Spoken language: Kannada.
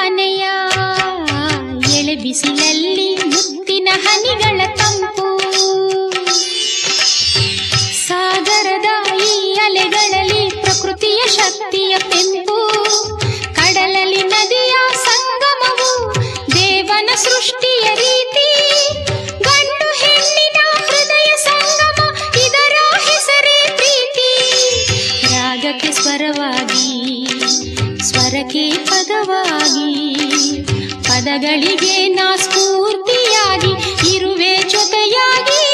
ತಾನೆಯ ಎಳೆ ಬಿಸಿಲಲ್ಲಿ ಮುತ್ತಿನ ಹನಿಗಳ ತಂಪು, ಸಾಗರದ ಈ ಅಲೆಗಳಲ್ಲಿ ಪ್ರಕೃತಿಯ ಶಕ್ತಿಯ ಪೆಂಪು, ಕಡಲಲ್ಲಿ ನದಿಯ ಸಂಗಮವು ದೇವನ ಸೃಷ್ಟಿಯ ರೀತಿ, ಗಂಡು ಹೆಣ್ಣಿನ ಹೃದಯ ಸಂಗಮ ಇದರ ಹೆಸರೇ ಪ್ರೀತಿ. ರಾಗಕ್ಕೆ ಸ್ವರವಾಗಿ, ಸ್ವರಕ್ಕೆ ಪದವಾಗಿ, ಪದಗಳಿಗೆ ನಾ ಸ್ಫೂರ್ತಿಯಾಗಿ ಇರುವೆ ಜೊತೆಯಾಗಿ.